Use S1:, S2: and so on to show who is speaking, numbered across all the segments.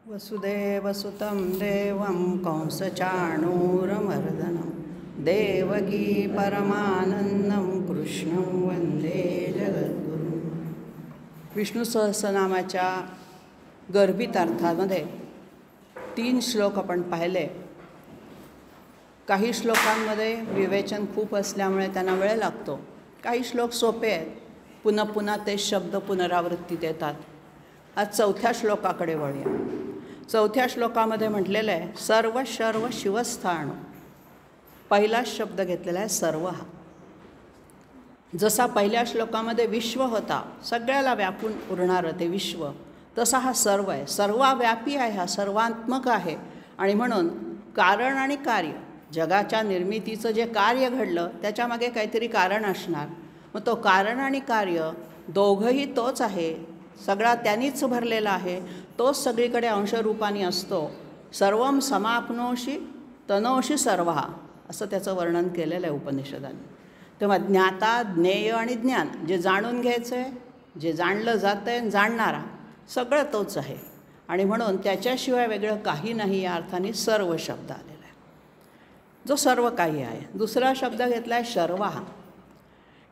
S1: वसुदेवसुतं देवं कंसचाणूरमर्दनं देवकी परमानंदं कृष्णं वंदे जगद्गुरुं. विष्णू सहस्रनामाच्या गर्भित अर्थामध्ये 3 श्लोक आपण पाहिले. काही श्लोकांमध्ये विवेचन खूप असल्यामुळे त्यांना वेळ लागतो. काही श्लोक सोपे आहेत, पुन्हा पुन्हा ते शब्द पुनरावृत्तीत येतात. आज 4थ्या श्लोकाकडे वळूया. 4थ्या श्लोकामध्ये म्हटलेलं आहे सर्व शर्व शिवस्थाणू. पहिला शब्द घेतलेला आहे सर्व. हा जसा पहिल्या श्लोकामध्ये विश्व होता, सगळ्याला व्यापून उरणारं ते विश्व, तसा हा सर्व आहे. सर्वव्यापी आहे, हा सर्वात्मक आहे. आणि म्हणून कारण आणि कार्य, जगाच्या निर्मितीचं जे कार्य घडलं त्याच्यामागे काहीतरी कारण असणार. मग तो कारण आणि कार्य दोघंही तोच आहे, सगळा त्यांनीच भरलेला आहे. तोच सगळीकडे अंशरूपाने असतो. सर्वम समाप्नोषी तनोषी सर्व, असं त्याचं वर्णन केलेलं आहे उपनिषदांनी. तेव्हा ज्ञाता, ज्ञेय आणि ज्ञान, जे जाणून घ्यायचं आहे, जे जाणलं जातं आहे, जाणणारा, सगळं तोच आहे. आणि म्हणून त्याच्याशिवाय वेगळं काही नाही, या अर्थाने सर्व शब्द आलेला आहे, जो सर्व काही आहे. दुसरा शब्द घेतला आहे शर्वा.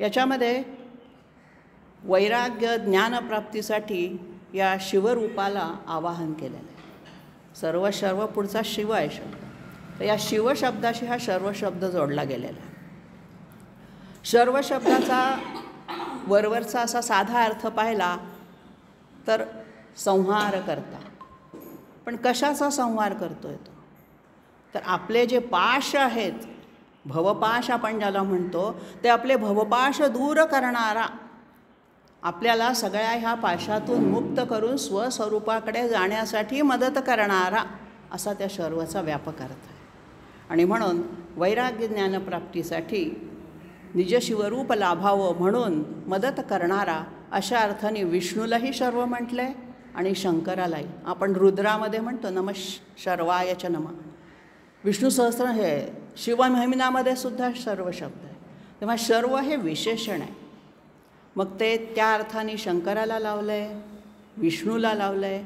S1: याच्यामध्ये वैराग्य ज्ञानप्राप्तीसाठी या शिवरूपाला आवाहन केलेलं आहे. सर्व शर्व पुढचा शिव आहे शब्द, तर या शिवशब्दाशी हा सर्व शब्द जोडला गेलेला आहे. सर्व शब्दाचा वरवरचा असा साधा अर्थ पाहिला तर संहार करता. पण कशाचा संहार करतोय तो? तर आपले जे पाश आहेत, भवपाश आपण ज्याला म्हणतो, ते आपले भवपाश दूर करणारा, आपल्याला सगळ्या ह्या पाशातून मुक्त करून स्वस्वरूपाकडे जाण्यासाठी मदत करणारा, असा त्या सर्वचा व्यापक अर्थ आहे. आणि म्हणून वैराग्य ज्ञानप्राप्तीसाठी निजशिवरूप लाभावं म्हणून मदत करणारा, अशा अर्थाने विष्णूलाही सर्व म्हटलं आहे आणि शंकरालाही. आपण रुद्रामध्ये म्हणतो नमः शर्वाय च नमः. विष्णू सहस्र हे शिवमहिम्नामध्ये सुद्धा सर्व शब्द आहे. तेव्हा सर्व हे विशेषण आहे. मग ते त्या अर्थाने शंकराला लावलं आहे, विष्णूला लावलं आहे.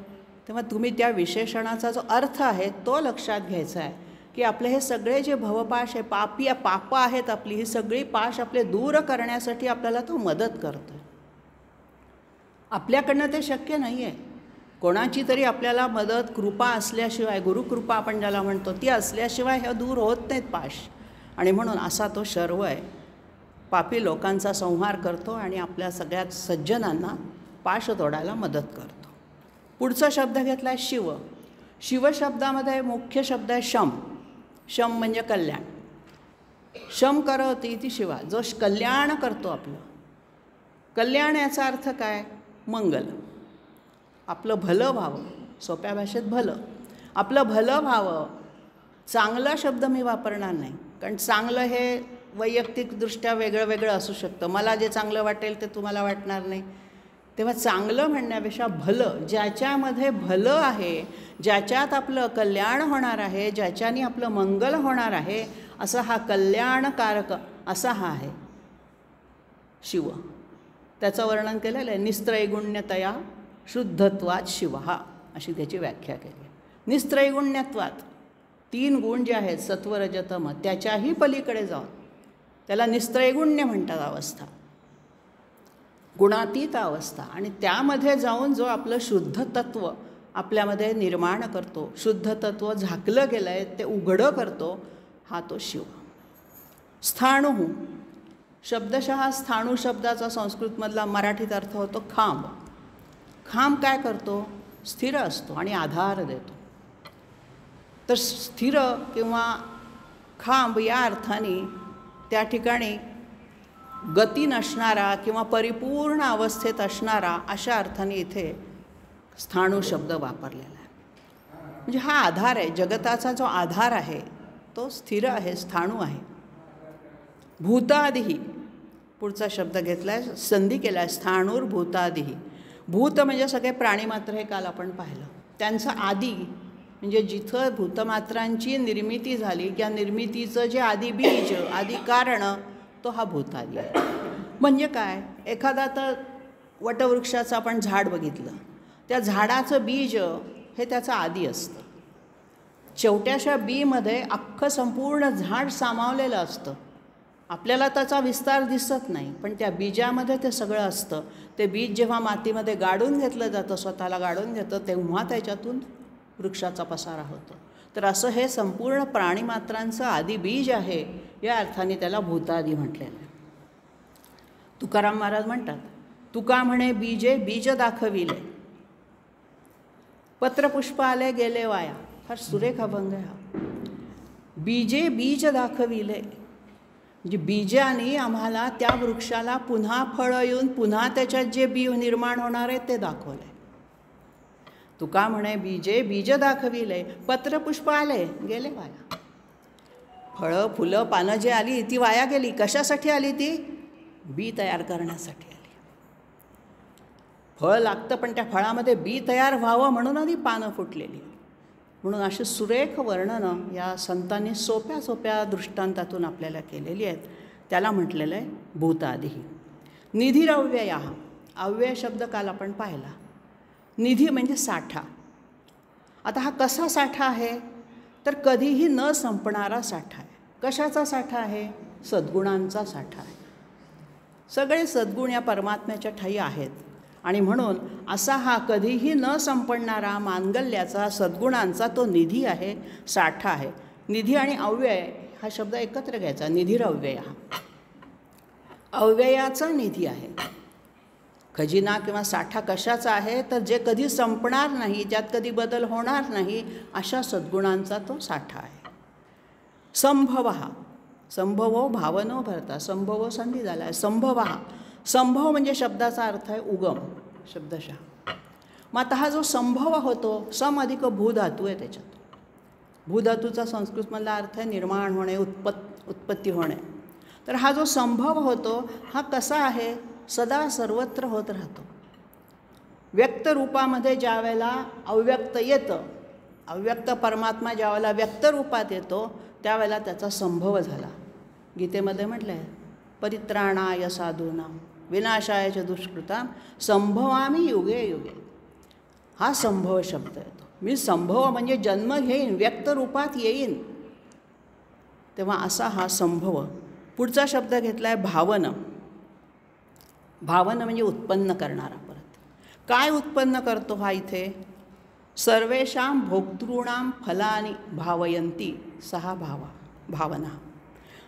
S1: तेव्हा तुम्ही त्या विशेषणाचा जो अर्थ आहे तो लक्षात घ्यायचा आहे, की आपले हे सगळे जे भवपाश आहे, पापं आहेत आपली, ही सगळी पाश आपले दूर करण्यासाठी आपल्याला तो मदत करतो. आपल्याकडनं ते शक्य नाही आहे. कोणाची तरी आपल्याला मदत, कृपा असल्याशिवाय, गुरुकृपा आपण ज्याला म्हणतो, ती असल्याशिवाय हे दूर होत नाहीत पाश. आणि म्हणून असा तो शर्व आहे, पापी लोकांचा संहार करतो आणि आपल्या सगळ्यात सज्जनांना पाश तोडायला मदत करतो. पुढचा शब्द घेतला आहे शिव. शिवशब्दामध्ये मुख्य शब्द आहे शम. शम म्हणजे कल्याण. शम करोति इति शिवा, जो कल्याण करतो आपलं. कल्याण याचा अर्थ काय? मंगल, आपलं भलं व्हावं. सोप्या भाषेत भलं, आपलं भलं व्हावं. चांगला शब्द मी वापरणार नाही, कारण चांगलं हे वैयक्तिकदृष्ट्या वेगळं वेगळं असू शकतं. मला जे चांगलं वाटेल ते तुम्हाला वाटणार नाही. तेव्हा चांगलं म्हणण्यापेक्षा भलं, ज्याच्यामध्ये भलं आहे, ज्याच्यात आपलं कल्याण होणार आहे, ज्याच्याने आपलं मंगल होणार आहे, असा हा कल्याणकारक असा हा आहे शिव. त्याचं वर्णन केलेलं आहे. निस्त्रैगुण्यतया शुद्धत्वात शिव, अशी त्याची व्याख्या केली आहे. निस्त्रैगुण्यत्वात 3 गुण जे आहेत सत्व रज तम, त्याच्याही पलीकडे जाऊन त्याला निस्त्रैगुण्य म्हणतात अवस्था, गुणातीत अवस्था. आणि त्यामध्ये जाऊन जो आपलं शुद्ध तत्व आपल्यामध्ये निर्माण करतो, शुद्ध तत्व झाकलं गेलं आहे ते उघडं करतो, हा तो शिव. स्थाणू. शब्दशः स्थाणू शब्दाचा संस्कृतमधला मराठीत अर्थ होतो खांब. खांब काय करतो? स्थिर असतो आणि आधार देतो. तर स्थिर किंवा खांब या अर्थाने त्या ठिकाणी गती नसणारा किंवा परिपूर्ण अवस्थेत असणारा, अशा अर्थाने इथे स्थाणू शब्द वापरलेला आहे. म्हणजे हा आधार आहे, जगताचा जो आधार आहे तो स्थिर आहे, स्थाणू आहे. भूतादिही, पुढचा शब्द घेतला आहे, संधी केला आहे, स्थाणुर्भूतादिही. भूत म्हणजे सगळे प्राणीमात्र, हे काल आपण पाहिलं. त्यांचं आदी म्हणजे जिथं भूतमात्रांची निर्मिती झाली, त्या निर्मितीचं जे आदी बीज, आदी कारण, तो हा भूतादी आहे. म्हणजे काय? एखादा तर वटवृक्षाचं आपण झाड बघितलं त्या झाडाचं बीज हे त्याचं आदी असतं. शेवट्याच्या बीमध्ये अख्खं संपूर्ण झाड सामावलेलं असतं. आपल्याला त्याचा विस्तार दिसत नाही, पण त्या बीजामध्ये ते सगळं असतं. ते बीज जेव्हा मातीमध्ये गाडून घेतलं जातं, स्वतःला गाडून घेतं, तेव्हा त्याच्यातून वृक्षाचा पसारा होतो. तर असं हे संपूर्ण प्राणीमात्रांचं आदी बीज आहे. या अर्थाने त्याला भूतादी म्हटलेलं आहे. तुकाराम महाराज म्हणतात, तुका म्हणे बीजे बीज दाखविले, पत्रपुष्प आले गेले वाया. फार सुरेख अभंग आहे हा. बीजे बीज दाखविले म्हणजे बीजाने आम्हाला त्या वृक्षाला पुन्हा फळं येऊन पुन्हा त्याच्यात जे बी निर्माण होणार आहे ते दाखवले. तुका म्हणे बीजे बीज दाखविले, पत्रपुष्प आले गेले वाया. फळं फुलं पानं जी आली ती वाया गेली. कशासाठी आली ती? बी तयार करण्यासाठी आली. फळ लागतं पण त्या फळामध्ये बी तयार व्हावं म्हणून आधी पानं फुटलेली. म्हणून अशी सुरेख वर्णनं या संतांनी सोप्या सोप्या दृष्टांतातून आपल्याला केलेली आहेत. त्याला म्हटलेलं आहे भूतादी. निधिरव्यया. अव्यय शब्द काल आपण पाहिला. निधी म्हणजे साठा. आता हा कसा साठा आहे? तर कधीही न संपणारा साठा आहे. कशाचा साठा आहे? सद्गुणांचा साठा आहे. सगळे सद्गुण या परमात्म्याच्या ठायी आहेत आणि म्हणून असा हा कधीही न संपणारा मांगल्याचा सद्गुणांचा तो निधी आहे, साठा आहे. निधी आणि अव्यय हा शब्द एकत्र घ्यायचा. निधिरव्यय. अव्ययाचा निधी आहे. खजिना किंवा साठा कशाचा आहे? तर जे कधी संपणार नाही, ज्यात कधी बदल होणार नाही, अशा सद्गुणांचा तो साठा आहे. संभव. संभवो भावनो भरता. संभव संधी झाला आहे. संभव. संभव म्हणजे शब्दाचा अर्थ आहे उगम शब्दशः. मग आता हा जो संभव होतो, सम अधिक भूधातू आहे त्याच्यात. भूधातूचा संस्कृतमधला अर्थ आहे निर्माण होणे, उत्पत्ती होणे. तर हा जो संभव होतो हा कसा आहे? सदा सर्वत्र होत राहतो. व्यक्त रूपामध्ये ज्या वेळेला अव्यक्त येतं, अव्यक्त परमात्मा ज्या वेळेला व्यक्त रूपात येतो त्यावेळेला त्याचा संभव झाला. गीतेमध्ये म्हटलं आहे, परित्राणाय साधूनां विनाशाय च दुष्कृतां संभवामी युगे युगे. हा संभव शब्द येतो. मी संभव म्हणजे जन्म घेईन, व्यक्त रूपात येईन, तेव्हा असा हा संभव. पुढचा शब्द घेतला आहे भावन. भावन म्हणजे उत्पन्न करणारा. परत काय उत्पन्न करतो हा इथे? सर्वेषां भोक्तॄणां फलानि भावयंती सहा भावना.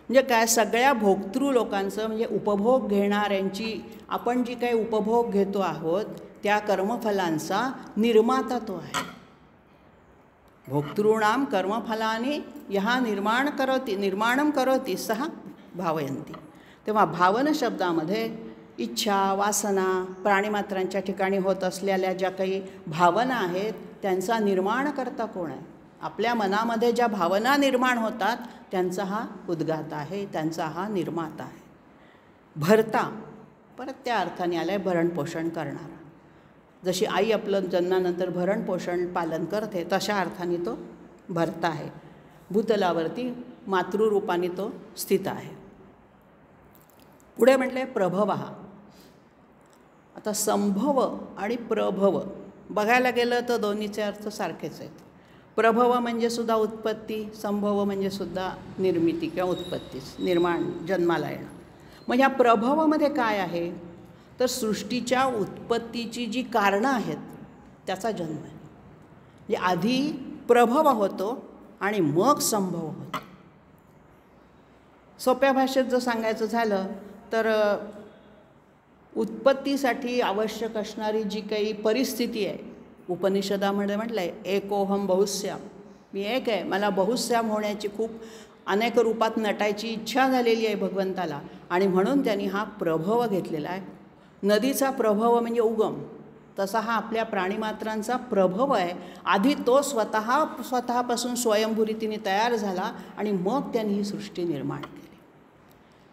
S1: म्हणजे काय? सगळ्या भोक्तृ लोकांचं म्हणजे उपभोग घेणाऱ्यांची, आपण जी काही उपभोग घेतो आहोत त्या कर्मफलांचा निर्माता तो आहे. भोक्तॄणां कर्मफलानि यः निर्माणं करोति सः भावयंती. तेव्हा भावन शब्दामध्ये इच्छा, वासना, प्राणीमात्रांच्या ठिकाणी होत असलेल्या ज्या काही भावना आहेत त्यांचा निर्माण करता कोण आहे? आपल्या मनामध्ये ज्या भावना निर्माण होतात त्यांचा हा उद्गाता आहे, त्यांचा हा निर्माता आहे. भरता परत त्या अर्थाने आला आहे भरणपोषण करणारा. जशी आई आपलं जन्मानंतर भरणपोषण पालन करते तशा अर्थाने तो भरता आहे. भूतलावरती मातृरूपाने तो स्थित आहे. पुढे म्हटलं आहे प्रभव. आता संभव आणि प्रभव बघायला गेलं तर दोन्हीचे अर्थ सारखेच आहेत. प्रभव म्हणजे सुद्धा उत्पत्ती, संभव म्हणजे सुद्धा निर्मिती किंवा उत्पत्तीच, निर्माण, जन्माला येणं. मग ह्या प्रभवामध्ये काय आहे? तर सृष्टीच्या उत्पत्तीची जी कारणं आहेत त्याचा जन्म आहे. म्हणजे आधी प्रभव होतो आणि मग संभव होतो. सोप्या भाषेत जर सांगायचं झालं तर उत्पत्तीसाठी आवश्यक असणारी जी काही परिस्थिती आहे, उपनिषदामध्ये म्हटलं आहे एकोहम बहुश्याम. मी एक आहे, मला बहुश्याम होण्याची खूप अनेक रूपात नटायची इच्छा झालेली आहे भगवंताला, आणि म्हणून त्यांनी हा प्रभव घेतलेला आहे. नदीचा प्रभव म्हणजे उगम, तसा हा आपल्या प्राणीमात्रांचा प्रभव आहे. आधी तो स्वतःपासून स्वयंभूरीतीने तयार झाला आणि मग त्यांनी ही सृष्टी निर्माण केली.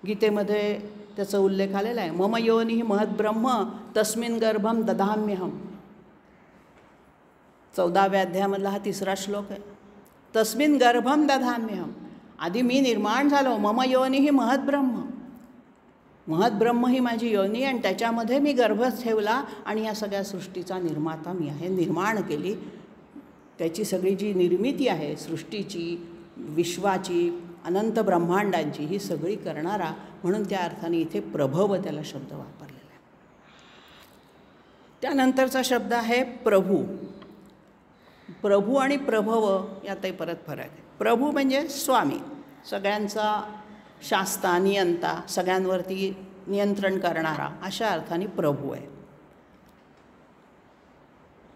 S1: गीतेमध्ये त्याचा उल्लेख आलेला आहे. मम योनिः महद्ब्रह्म तस्मिन् गर्भं दधाम्यहम्. 14व्या अध्यायामधला हा 3रा श्लोक आहे. तस्मिन् गर्भं दधाम्यहम्. आधी मी निर्माण झालो. मम योनिः महद्ब्रह्म. महद्ब्रह्म ही माझी योनी आणि त्याच्यामध्ये मी गर्भ ठेवला आणि या सगळ्या सृष्टीचा निर्माता मी आहे, निर्माण केली. त्याची सगळी जी निर्मिती आहे सृष्टीची, विश्वाची, अनंत ब्रह्मांडांची, ही सगळी करणारा, म्हणून त्या अर्थाने इथे प्रभव त्याला शब्द वापरलेला आहे. त्यानंतरचा शब्द आहे प्रभू. प्रभू आणि प्रभव यातही परत फरक आहे. प्रभू म्हणजे स्वामी, सगळ्यांचा शास्ता, नियंता, सगळ्यांवरती नियंत्रण करणारा, अशा अर्थाने प्रभू आहे.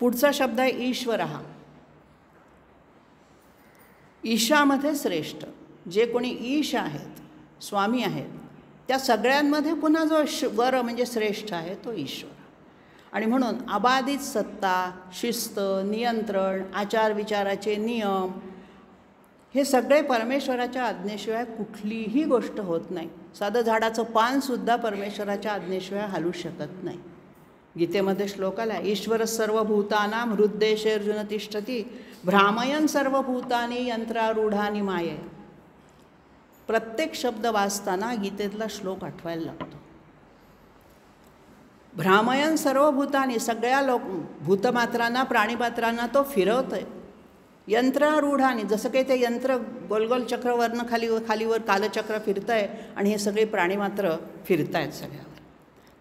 S1: पुढचा शब्द आहे ईश्वरः. ईशामध्ये श्रेष्ठ, जे कोणी ईश आहेत, स्वामी आहेत, त्या सगळ्यांमध्ये पुन्हा जो वर म्हणजे श्रेष्ठ आहे तो ईश्वर. आणि म्हणून अबाधित सत्ता, शिस्त, नियंत्रण, आचारविचाराचे नियम, हे सगळे परमेश्वराच्या आज्ञेशिवाय कुठलीही गोष्ट होत नाही. साधं झाडाचं पानसुद्धा परमेश्वराच्या आज्ञेशिवाय हलू शकत नाही. गीतेमध्ये श्लोक आला, ईश्वर सर्वभूतानां हृद्देशेऽर्जुन तिष्ठति भ्रामयन् सर्वभूतानि यंत्रारूढानि माये. प्रत्येक शब्द वाचताना गीतेतला श्लोक आठवायला लागतो. भ्रामयन् सर्वभूतानि, सगळ्या भूतमात्रांना, प्राणीमात्रांना तो फिरवतोय. यंत्रारूढानी, जसं काही ते यंत्र गोलगोल चक्रवरनं खालीवर कालचक्र फिरतं आहे आणि हे सगळे प्राणीमात्र फिरत आहेत सगळ्यावर.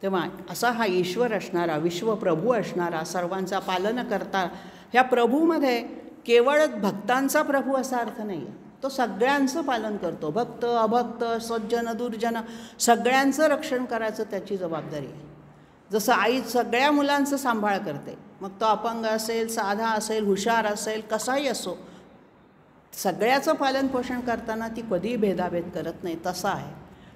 S1: तेव्हा असा हा ईश्वर असणारा, विश्वप्रभू असणारा, सर्वांचा पालन करता, ह्या प्रभूमध्ये केवळ भक्तांचा प्रभू असा अर्थ नाही आहे. तो सगळ्यांचं पालन करतो. भक्त, अभक्त, सज्जन, दुर्जन, सगळ्यांचं रक्षण करायचं त्याची जबाबदारी आहे. जसं आई सगळ्या मुलांचं सांभाळ करते, मग तो अपंग असेल, साधा असेल, हुशार असेल, कसाही असो, सगळ्याचं पालनपोषण करताना ती कधीही भेदाभेद करत नाही. तसा आहे.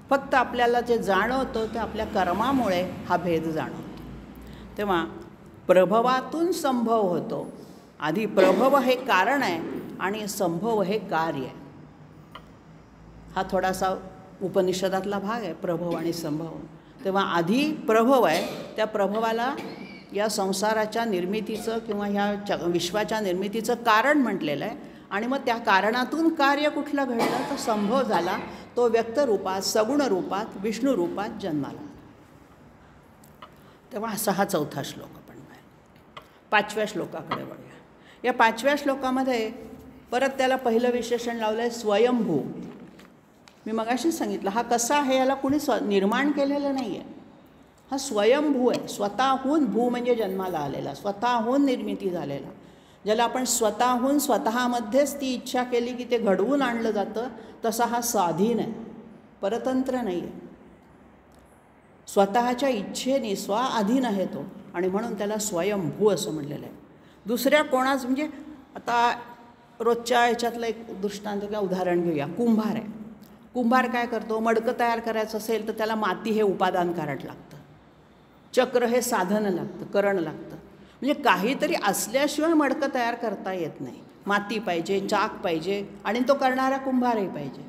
S1: फक्त आपल्याला जे जाणवतं ते आपल्या कर्मामुळे हा भेद जाणवतो. तेव्हा प्रभवातून संभव होतो. आधी प्रभव हे कारण आहे आणि संभव हे कार्य आहे. हा थोडासा उपनिषदातला भाग आहे, प्रभव आणि संभव. तेव्हा आधी प्रभव आहे, त्या प्रभवाला या संसाराच्या निर्मितीचं किंवा ह्या विश्वाच्या निर्मितीचं कारण म्हटलेलं आहे. आणि मग त्या कारणातून कार्य कुठलं घडलं तर संभव झाला, तो व्यक्त रूपात, सगुण रूपात, विष्णू रूपात जन्माला. तेव्हा असा हा चौथा श्लोक आपण पाहिला. 5व्या श्लोकाकडे वळूया. या 5व्या श्लोकामध्ये परत त्याला पहिलं विशेषण लावलं आहे स्वयंभू. मी मगाशीच सांगितलं, हा कसा आहे, याला कुणी निर्माण केलेलं नाही आहे. हा स्वयंभू आहे. स्वतःहून, भू म्हणजे जन्माला आलेला, स्वतःहून निर्मिती झालेला, ज्याला आपण स्वतःहून स्वतःमध्येच ती इच्छा केली की ते घडवून आणलं जातं. तसा हा स्वाधीन आहे, परतंत्र नाही आहे. स्वतःच्या इच्छेने स्वाधीन आहे तो, आणि म्हणून त्याला स्वयंभू असं म्हटलेलं आहे. दुसऱ्या कोणाच म्हणजे आता रोजच्या ह्याच्यातलं एक दृष्टांत किंवा उदाहरण घेऊया. कुंभार आहे. कुंभार काय करतो, मडकं तयार करायचं असेल तर त्याला माती हे उपादान कारण लागतं, चक्र हे साधन लागतं, करण लागतं. म्हणजे काहीतरी असल्याशिवाय मडकं तयार करता येत नाही. माती पाहिजे, चाक पाहिजे, आणि तो करणारा कुंभारही पाहिजे.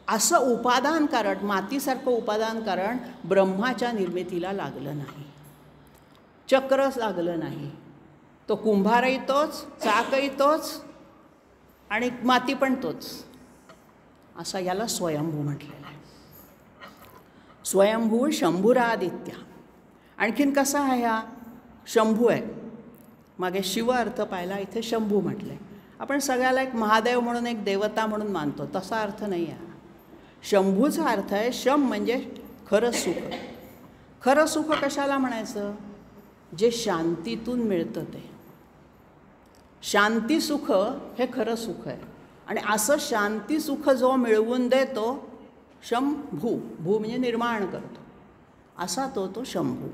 S1: असं उपादान कारण, मातीसारखं उपादान कारण ब्रह्माच्या निर्मितीला लागलं नाही, चक्रच लागलं नाही. तो कुंभारही तोच, चाकही तोच, आणि माती पण तोच. असा याला स्वयंभू म्हटलेलं आहे. स्वयंभू शंभुरादित्य. आणखीन कसा आहे हा शंभू आहे. मागे शिव अर्थ पाहिला, इथे शंभू म्हटलं आहे. आपण सगळ्याला एक महादेव म्हणून, एक देवता म्हणून मानतो, तसा अर्थ नाही आहे. शंभूचा अर्थ आहे शम म्हणजे खरं सुख. खरं सुख कशाला म्हणायचं, जे शांतीतून मिळतं ते. शांती सुख हे खरं सुख आहे. आणि असं शांती सुख जो मिळवून देतो शंभू, भू म्हणजे निर्माण करतो, असा तो शंभू.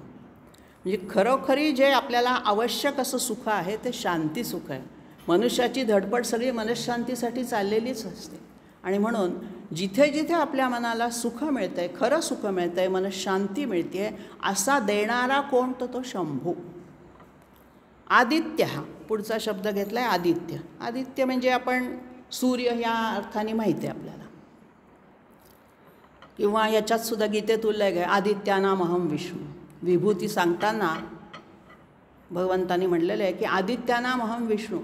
S1: म्हणजे खरोखरी जे आपल्याला आवश्यक असं सुख आहे ते शांती सुख आहे. मनुष्याची धडपड सगळी मनशांतीसाठी चाललेलीच असते. आणि म्हणून जिथे जिथे आपल्या मनाला सुख मिळतं आहे, खरं सुख मिळतं आहे, मनशांती मिळते आहे, असा देणारा कोण तो शंभू. आदित्य, हा पुढचा शब्द घेतला आहे आदित्य. आदित्य म्हणजे आपण सूर्य ह्या अर्थाने माहिती आहे आपल्याला, किंवा याच्यात सुद्धा गीतेत उल्लेख आहे आदित्यानामहं विष्णू. विभूती सांगताना भगवंतांनी म्हटलेलं आहे की आदित्यानामहं विष्णू.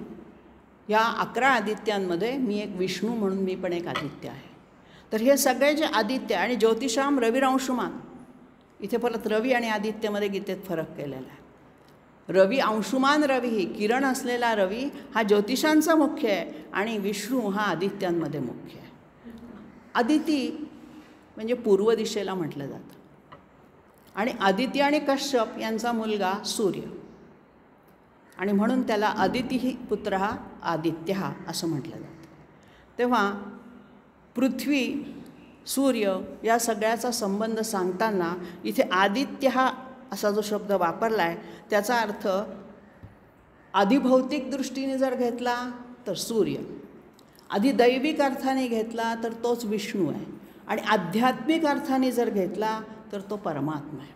S1: या 11 आदित्यांमध्ये मी एक विष्णू म्हणून मी पण एक आदित्य आहे. तर हे सगळे जे आदित्य, आणि ज्योतिषाम रविरंशुमान, इथे परत रवी आणि आदित्यमध्ये गीतेत फरक केलेला आहे. रवी अंशुमान रवी, किरण असलेला रवी हा ज्योतिषांचा मुख्य आहे आणि विष्णू हा आदित्यांमध्ये मुख्य आहे. आदिती म्हणजे पूर्व दिशेला म्हटलं जातं आणि आदित्य आणि कश्यप यांचा मुलगा सूर्य आणि म्हणून त्याला अदिती ही पुत्र हा आदित्य हा असं म्हटलं जातं. तेव्हा पृथ्वी सूर्य या सगळ्याचा संबंध सांगताना इथे आदित्य हा असा जो शब्द वापरला आहे त्याचा अर्थ आधिभौतिक दृष्टीने जर घेतला तर सूर्य, अधिदैविक अर्थाने घेतला तर तोच विष्णू आहे आणि आध्यात्मिक अर्थाने जर घेतला तर तो परमात्मा आहे.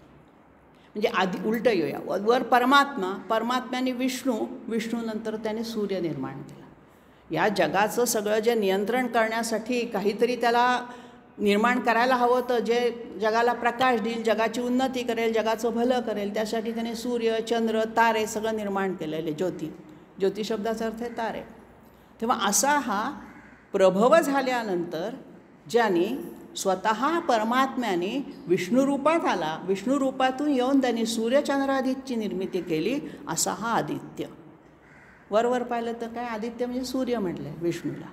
S1: म्हणजे आधी उलटं येऊया, वर परमात्मा, परमात्म्याने विष्णू, विष्णूनंतर त्याने सूर्य निर्माण केला. या जगाचं सगळं जे नियंत्रण करण्यासाठी काहीतरी त्याला निर्माण करायला हवं होतं, जे जगाला प्रकाश देईल, जगाची उन्नती करेल, जगाचं भलं करेल, त्यासाठी त्याने सूर्य, चंद्र, तारे सगळं निर्माण केलेले. ज्योती, ज्योती शब्दाचा अर्थ आहे तारे. तेव्हा असा हा प्रभव झाल्यानंतर ज्याने स्वतः परमात्म्याने विष्णुरूपात आला, विष्णुरूपातून येऊन त्यांनी सूर्यचंद्रादित्यची निर्मिती केली, असा हा आदित्य. वर पाहिलं तर काय, आदित्य म्हणजे सूर्य म्हटलं आहे विष्णूला.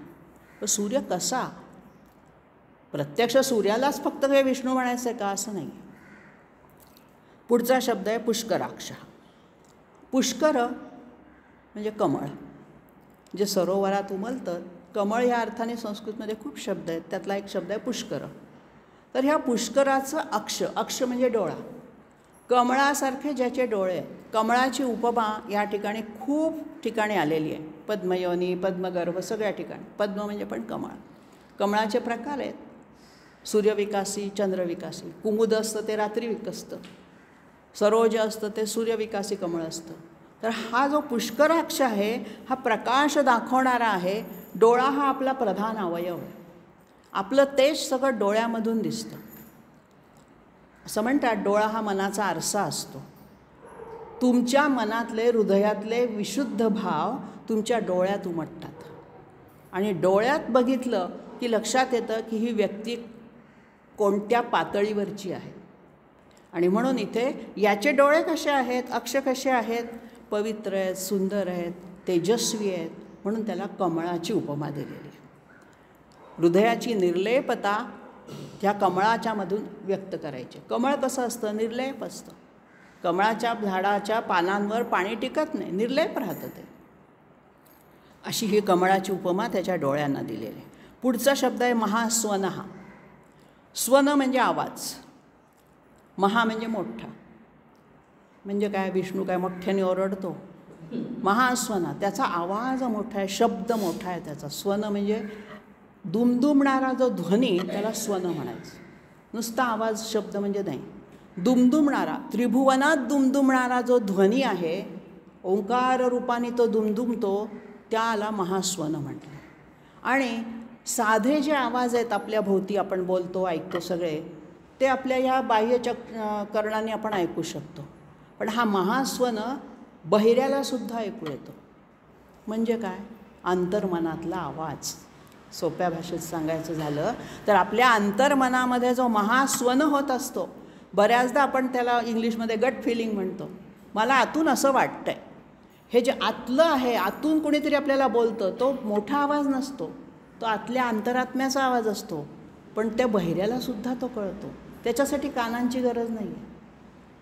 S1: तर सूर्य कसा, प्रत्यक्ष सूर्यालाच फक्त हे विष्णू म्हणायचं आहे का, असं नाही. पुढचा शब्द आहे पुष्कराक्ष. पुष्कर म्हणजे कमळ, जे सरोवरात उमलतं. कमळ या अर्थाने संस्कृतमध्ये खूप शब्द आहेत, त्यातला एक शब्द आहे पुष्कर. तर ह्या पुष्कराचं अक्ष, अक्ष म्हणजे डोळा, कमळासारखे ज्याचे डोळे आहेत. कमळाची उपमा या ठिकाणी खूप ठिकाणी आलेली आहे, पद्मयोनी, पद्मगर्भ, सगळ्या ठिकाणी. पद्म म्हणजे पण कमळ. कमळाचे प्रकार आहेत, सूर्यविकासी, चंद्रविकासी. कुमुद असतं ते रात्री विकसतं, सरोज असतं ते सूर्यविकासी कमळ असतं. तर हा जो पुष्कराक्ष आहे हा प्रकाश दाखवणारा आहे. डोळा हा आपला प्रधान अवयव आहे, आपलं तेज सगळं डोळ्यामधून दिसतं. असं म्हणतात डोळा हा मनाचा आरसा असतो. तुमच्या मनातले, हृदयातले विशुद्ध भाव तुमच्या डोळ्यात उमटतात आणि डोळ्यात बघितलं की लक्षात येतं की ही व्यक्ती कोणत्या पातळीवरची आहे. आणि म्हणून इथे याचे डोळे कसे आहेत, अक्ष कसे आहेत, पवित्र आहेत, सुंदर आहेत, तेजस्वी आहेत, म्हणून त्याला कमळाची उपमा दिलेली आहे. हृदयाची निर्लेपता ह्या कमळाच्यामधून व्यक्त करायची. कमळ कसं असतं, निर्लेप असतं. कमळाच्या झाडाच्या पानांवर पाणी टिकत नाही, निर्लेप राहतं ते. अशी ही कमळाची उपमा त्याच्या डोळ्यांना दिलेली आहे. पुढचा शब्द आहे महास्वनः. स्वन म्हणजे आवाज, महा म्हणजे मोठा. म्हणजे काय, विष्णू काय मोठ्याने ओरडतो. महास्वना, त्याचा आवाज मोठा आहे, शब्द मोठा आहे त्याचा. स्वन म्हणजे दुमदुमणारा जो ध्वनी, त्याला स्वन म्हणायचं. नुसता आवाज, शब्द म्हणजे नाही, दुमदुमणारा, त्रिभुवनात दुमदुमणारा जो ध्वनी आहे, ओंकार रूपाने तो दुमदुमतो, त्याला महास्वन म्हटलं. आणि साधे जे आवाज आहेत आपल्या भोवती आपण बोलतो, ऐकतो सगळे, ते आपल्या ह्या बाह्य करणाने आपण ऐकू शकतो. पण हा महास्वन बहिऱ्यालासुद्धा ऐकू येतो. म्हणजे काय, अंतर्मनातला आवाज. सोप्या भाषेत सांगायचं झालं तर आपल्या अंतर्मनामध्ये जो महास्वन होत असतो, बऱ्याचदा आपण त्याला इंग्लिशमध्ये गट फिलिंग म्हणतो. मला आतून असं वाटतंय, हे जे आतलं आहे, आतून कोणीतरी आपल्याला बोलतं, तो मोठा आवाज नसतो, तो आतल्या अंतरात्म्याचा आवाज असतो. पण त्या बहिऱ्यालासुद्धा तो कळतो. त्याच्यासाठी कानांची गरज नाही आहे.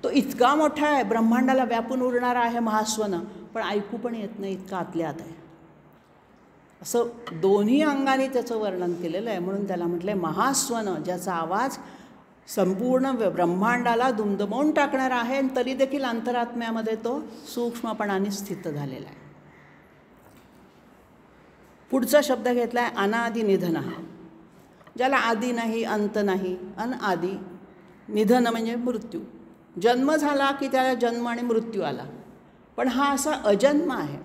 S1: तो इतका मोठा आहे, ब्रह्मांडाला व्यापून उरणारा आहे महास्वन, पण ऐकू पण येत नाही, इतका आतल्या आत आहे. असं दोन्ही अंगाने त्याचं वर्णन केलेलं आहे. म्हणून त्याला म्हटलं आहे महास्वन, ज्याचा आवाज संपूर्ण ब्रह्मांडाला दुमदुमवून टाकणारा आहे आणि तरी देखील अंतरात्म्यामध्ये तो सूक्ष्मपणाने स्थित झालेला आहे. पुढचा शब्द घेतला आहे अनादि निधन, ज्याला आदी नाही, अंत नाही, अनआदी. निधन म्हणजे मृत्यू. जन्म झाला की त्याला जन्म आणि मृत्यू आला, पण हा असा अजन्म आहे.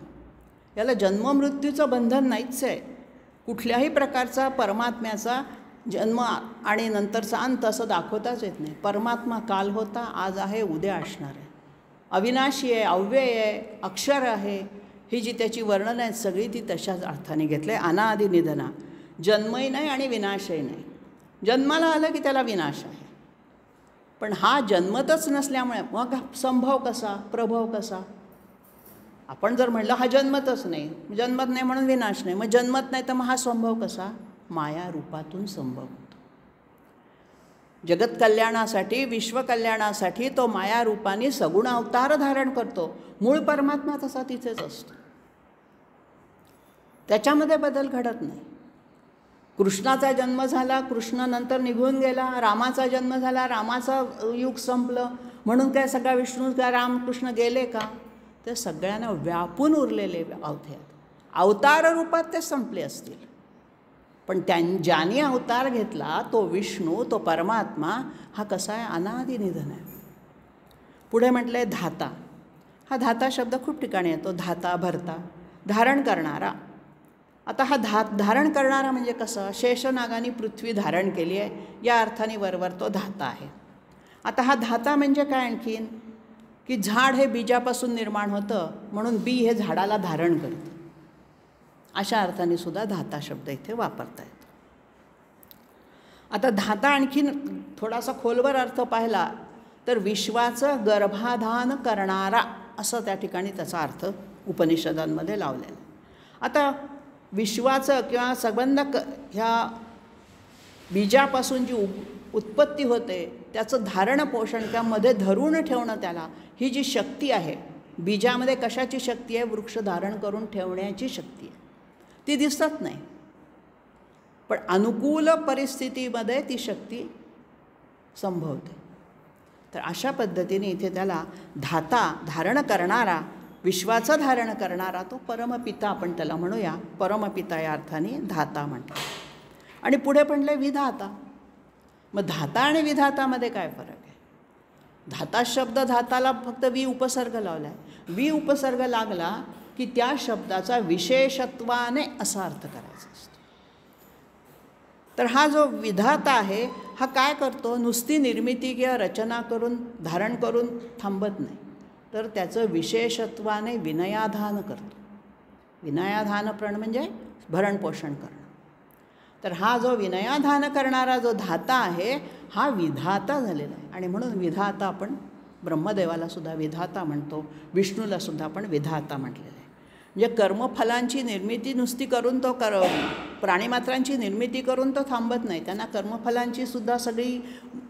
S1: याला जन्म मृत्यूचं बंधन नाहीच आहे. कुठल्याही प्रकारचा परमात्म्याचा जन्म आणि नंतरचा अंत असं दाखवताच येत नाही. परमात्मा काल होता, आज आहे, उद्या असणार आहे. अविनाशी आहे, अव्यय आहे, अक्षर आहे. ही जी त्याची वर्णनं आहेत सगळी ती तशाच अर्थाने घेतलं आहे. अनादि निधना, जन्मही नाही आणि विनाशही नाही. जन्माला आलं की त्याला विनाश आहे, पण हा जन्मतच नसल्यामुळे मग संभव कसा, प्रभव कसा? आपण जर म्हणलं हा जन्मतच नाही, जन्मत नाही म्हणून विनाश नाही, मग जन्मत नाही तर मग हा संभव कसा? माया रूपातून संभव होतो. जगत कल्याणासाठी, विश्वकल्याणासाठी तो माया रूपाने सगुण अवतार धारण करतो. मूळ परमात्मा तसा तिथेच असतो, त्याच्यामध्ये बदल घडत नाही. कृष्णाचा जन्म झाला, कृष्ण नंतर निघून गेला. रामाचा जन्म झाला, रामाचं युग संपलं म्हणून काय सगळा विष्णू का रामकृष्ण गेले का? ते सगळ्यांना व्यापून उरलेले अवतार रूपात ते संपले असतील, पण ज्याने अवतार घेतला तो विष्णू, तो परमात्मा हा कसा आहे? अनादि निधन आहे. पुढे म्हटलं आहे धाता. हा धाता शब्द खूप ठिकाणी येतो. धाता, भरता, धारण करणारा. आता हा धारण करणारा म्हणजे कसं? शेषनागाने पृथ्वी धारण केली आहे या अर्थाने वरवर तो धाता आहे. आता हा धाता म्हणजे काय आणखीन? की झाड हे बीजापासून निर्माण होतं म्हणून बी हे झाडाला धारण करतं, अशा अर्थाने सुद्धा धाता शब्द इथे वापरता येतो. आता धाता आणखीन थोडासा खोलवर अर्थ पाहिला तर विश्वाचं गर्भाधान करणारा असं त्या ठिकाणी त्याचा अर्थ उपनिषदांमध्ये लावलेला. आता विश्वाचं किंवा संबंध ह्या बीजापासून जी उत्पत्ती होते त्याचं धारण पोषण किंवा मध्ये धरून ठेवणं, त्याला ही जी शक्ती आहे, बीजामध्ये कशाची शक्ती आहे? वृक्ष धारण करून ठेवण्याची शक्ती आहे. ती दिसत नाही, पण अनुकूल परिस्थितीमध्ये ती शक्ती संभवते. तर अशा पद्धतीने इथे त्याला धाता, धारण करणारा, विश्वाचं धारण करणारा तो परमपिता आपण त्याला म्हणूया. परमपिता या अर्थाने धाता म्हणतात. आणि पुढे म्हणले विधाता. मग धाता आणि विधातामध्ये काय फरक आहे? धाता शब्द, धाताला फक्त वि उपसर्ग लावला आहे. वि उपसर्ग लागला की त्या शब्दाचा विशेषत्वाने असा अर्थ करायचा असतो. तर हा जो विधाता आहे हा काय करतो? नुसती निर्मिती किंवा रचना करून, धारण करून थांबत नाही, तर त्याचं विशेषत्वाने विनयाधान करतो. विनयाधान प्रण म्हणजे भरणपोषण करणं. तर हा जो विनयाधान करणारा जो धाता आहे हा विधाता झालेला आहे. आणि म्हणून विधाता आपण ब्रह्मदेवाला सुद्धा विधाता म्हणतो, विष्णूला सुद्धा आपण विधाता म्हटलेलं आहे. म्हणजे कर्मफलांची निर्मिती नुसती करून तो प्राणीमात्रांची निर्मिती करून तो थांबत नाही, त्यांना कर्मफलांची सुद्धा सगळी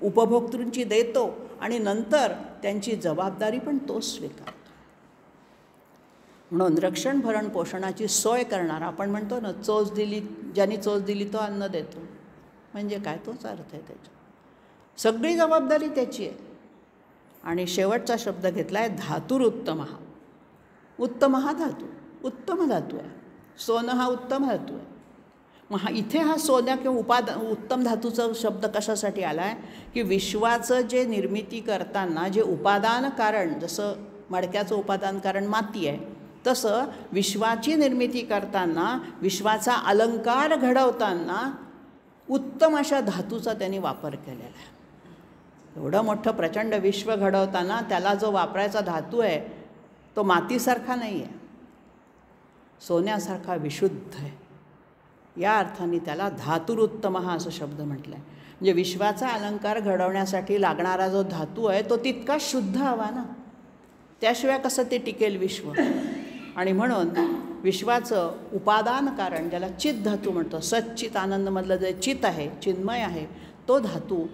S1: उपभोक्तृंची देतो आणि नंतर त्यांची जबाबदारी पण तोच स्वीकारतो. म्हणून रक्षण, भरण, पोषणाची सोय करणारा, आपण म्हणतो ना चोच दिली, ज्यांनी चोच दिली तो अन्न देतो, म्हणजे काय? तोच अर्थ आहे त्याचा. सगळी जबाबदारी त्याची आहे. आणि शेवटचा शब्द घेतला आहे धातुरुत्तम. उत्तम हा धातू, उत्तम धातू आहे. सोनं हा उत्तम धातू आहे. मग इथे हा सोन्या किंवा उत्तम धातूचा शब्द कशासाठी आला आहे? की विश्वाचं जे निर्मिती करताना जे उपादान कारण, जसं मडक्याचं उपादान कारण माती आहे, तसं विश्वाची निर्मिती करताना, विश्वाचा अलंकार घडवताना उत्तम अशा धातूचा त्यांनी वापर केलेला आहे. एवढं मोठं प्रचंड विश्व घडवताना त्याला जो वापरायचा धातू आहे तो मातीसारखा नाही आहे, सोन्यासारखा विशुद्ध आहे. या अर्थाने त्याला धातुरुत्तम हा असं शब्द म्हटलं आहे. म्हणजे विश्वाचा अलंकार घडवण्यासाठी लागणारा जो धातू आहे तो तितका शुद्ध हवा ना, त्याशिवाय कसं ते टिकेल विश्व. आणि म्हणून विश्वाचं उपादान कारण, ज्याला चित धातू म्हणतो, सच्चित आनंदमधलं जे चित आहे, चिन्मय आहे, तो धातू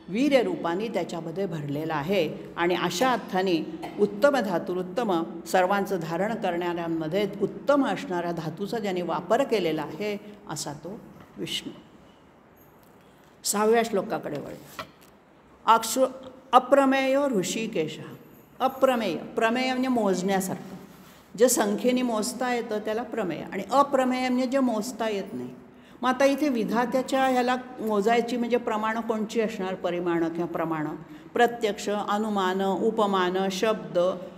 S1: वीर्यरूपाने त्याच्यामध्ये भरलेला आहे. आणि अशा अर्थाने उत्तम धातुरुत्तम, सर्वांचं धारण करणाऱ्यांमध्ये उत्तम असणाऱ्या धातूचा ज्याने वापर केलेला आहे असा तो विष्णू. 6व्या श्लोकाकडे वळ. अप्रमेय ऋषिकेश. अप्रमेय, प्रमेय म्हणजे मोजण्यासारखं, जे संख्येने मोजता येतं त्याला प्रमेय, आणि अप्रमेय म्हणजे जे मोजता येत नाही. मग आता इथे विधात्याच्या ह्याला मोजायची म्हणजे प्रमाणं कोणची असणार? परिमाणं किंवा प्रमाणं. प्रत्यक्ष, अनुमान, उपमान, शब्द,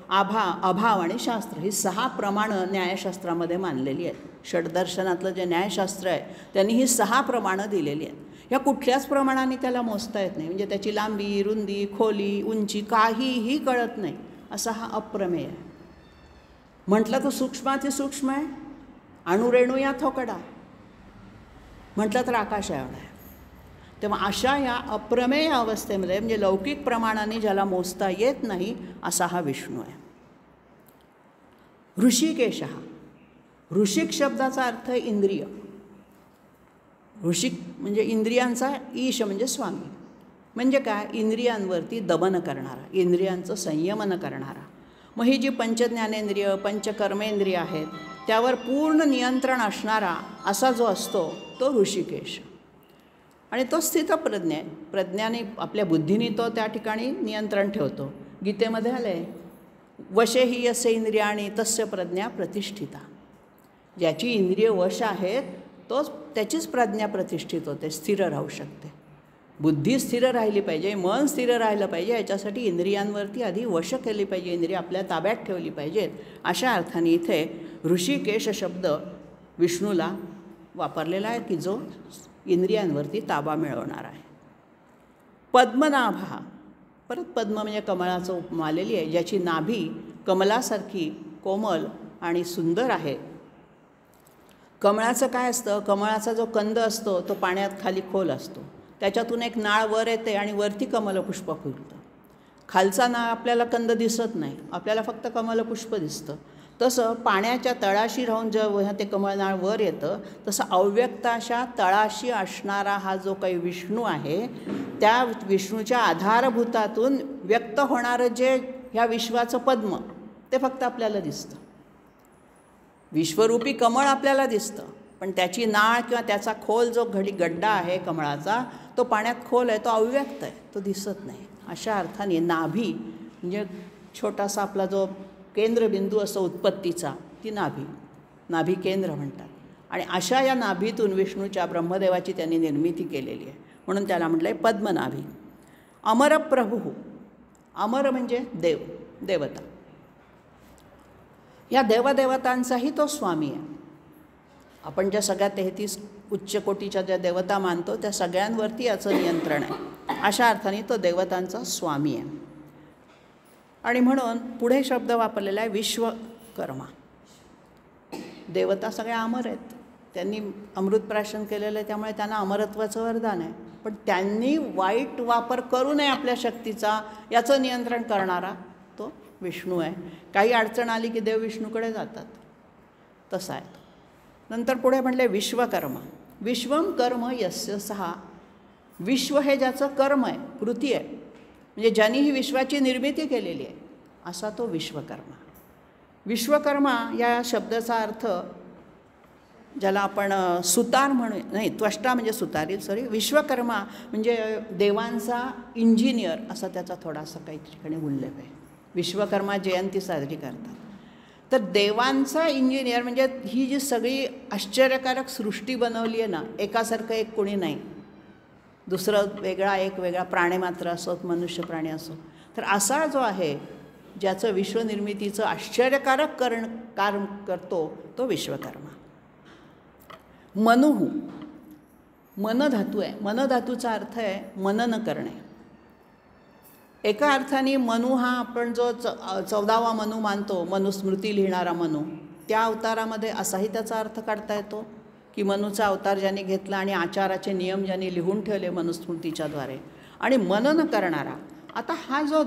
S1: अभाव आणि शास्त्र, ही 6 प्रमाणं न्यायशास्त्रामध्ये मानलेली आहेत. षडदर्शनातलं जे न्यायशास्त्र आहे त्यांनी ही 6 प्रमाणं दिलेली आहेत. ह्या कुठल्याच प्रमाणाने त्याला मोजता येत नाही, म्हणजे त्याची लांबी, रुंदी, खोली, उंची काहीही कळत नाही, असा हा अप्रमेय आहे. म्हटलं तर सूक्ष्माती सूक्ष्म आहे, अणुरेणू या थोकडा, म्हटलं तर आकाश एवढा आहे. तेव्हा अशा या अप्रमेय अवस्थेमध्ये म्हणजे लौकिक प्रमाणाने ज्याला मोजता येत नाही असा हा विष्णू आहे. ऋषिकेश हा ऋषिक शब्दाचा अर्थ आहे इंद्रिय. ऋषिक म्हणजे इंद्रियांचा ईश म्हणजे स्वामी. म्हणजे काय? इंद्रियांवरती दमन करणारा, इंद्रियांचं संयमन करणारा. मग ही जी पंचज्ञानेंद्रिय पंचकर्मेंद्रिय आहेत त्यावर पूर्ण नियंत्रण असणारा असा जो असतो तो ऋषिकेश. आणि तो स्थितप्रज्ञ आहे. प्रज्ञाने आपल्या बुद्धीने तो त्या ठिकाणी नियंत्रण ठेवतो. गीतेमध्ये आलं आहे वशे हि यस्य इंद्रियाणि तस्य प्रज्ञा प्रतिष्ठिता. ज्याची इंद्रिय वश आहेत तोच त्याचीच प्रज्ञा प्रतिष्ठित होते, स्थिर राहू शकते. बुद्धी स्थिर राहिली पाहिजे, मन स्थिर राहिलं पाहिजे, याच्यासाठी इंद्रियांवरती आधी वश केली पाहिजे, इंद्रिय आपल्या ताब्यात ठेवली पाहिजेत. अशा अर्थाने इथे ऋषिकेश शब्द विष्णूला वापरलेला आहे की जो इंद्रियांवरती ताबा मिळवणार आहे. पद्मनाभ हा परत पद्म म्हणजे कमळाचं उपमा आलेली आहे, ज्याची नाभी कमलासारखी कोमल आणि सुंदर आहे. कमळाचं काय असतं? कमळाचा जो कंद असतो तो पाण्यात खाली खोल असतो, त्याच्यातून एक नाळ वर येते आणि वरती कमलपुष्प फुलतं. खालचा नाळ आपल्याला कंद दिसत नाही, आपल्याला फक्त कमलपुष्प दिसतं. तसं पाण्याच्या तळाशी राहून जेव्हा ते कमळनाळ वर येतं तसं अव्यक्ताच्या तळाशी असणारा हा जो काही विष्णू आहे त्या विष्णूच्या आधारभूतातून व्यक्त होणारं जे ह्या विश्वाचं पद्म ते फक्त आपल्याला दिसतं. विश्वरूपी कमळ आपल्याला दिसतं, पण त्याची नाळ किंवा त्याचा खोल जो गड्डा आहे कमळाचा तो पाण्यात खोल आहे, तो अव्यक्त आहे, तो दिसत नाही. अशा अर्थाने नाभी म्हणजे छोटासा आपला जो केंद्रबिंदू असतो उत्पत्तीचा, ती नाभी केंद्र म्हणतात. आणि अशा या नाभीतून विष्णूच्या ब्रह्मदेवाची त्यांनी निर्मिती केलेली आहे, म्हणून त्याला म्हटलं आहे पद्मनाभी. अमरप्रभू, अमर म्हणजे देव, देवता. या देवदेवतांचाही तो स्वामी आहे. आपण ज्या सगळ्या 33 उच्च कोटीच्या ज्या देवता मानतो त्या सगळ्यांवरती याचं नियंत्रण आहे. अशा अर्थाने तो देवतांचा स्वामी आहे. आणि म्हणून पुढे शब्द वापरलेला आहे विश्वकर्मा. देवता सगळ्या अमर आहेत, त्यांनी अमृतप्राशन केलेलं आहे, त्यामुळे त्यांना अमरत्वाचं वरदान आहे. पण त्यांनी वाईट वापर करू नये आपल्या शक्तीचा याचं नियंत्रण करणारा तो विष्णू आहे. काही अडचण आली की देव विष्णूकडे जातात, तसा आहे. नंतर पुढे म्हटले विश्वकर्मा. विश्वम कर्म यस्य सहा. विश्व हे ज्याचं कर्म आहे, कृती आहे, म्हणजे ज्यांनी ही विश्वाची निर्मिती केलेली आहे असा तो विश्वकर्मा. विश्वकर्मा या शब्दाचा अर्थ ज्याला आपण सुतार म्हणू, नाही त्वष्टा म्हणजे सुतारी, सॉरी. विश्वकर्मा म्हणजे देवांचा इंजिनियर असा त्याचा थोडासा काही ठिकाणी उल्लेख आहे. विश्वकर्मा जयंती साजरी करतात. तर देवांचा इंजिनियर म्हणजे ही जी सगळी आश्चर्यकारक सृष्टी बनवली आहे ना, एकासारखं एक कोणी नाही, दुसरं वेगळा एक वेगळा प्राणी मात्र असोत, मनुष्य प्राणी असो, तर असा जो आहे ज्याचं विश्वनिर्मितीचं आश्चर्यकारक काम करतो तो विश्वकर्मा. मनुहू, मनधातू आहे. मनधातूचा अर्थ आहे मनन करणे. एका अर्थाने मनु हा आपण जो 14वा मनु मानतो, मनुस्मृती लिहिणारा मनु, त्या अवतारामध्ये असाही त्याचा अर्थ काढता येतो की मनुचा अवतार ज्यांनी घेतला आणि आचाराचे नियम ज्यांनी लिहून ठेवले मनुस्मृतीच्याद्वारे, आणि मनन करणारा. आता हा जो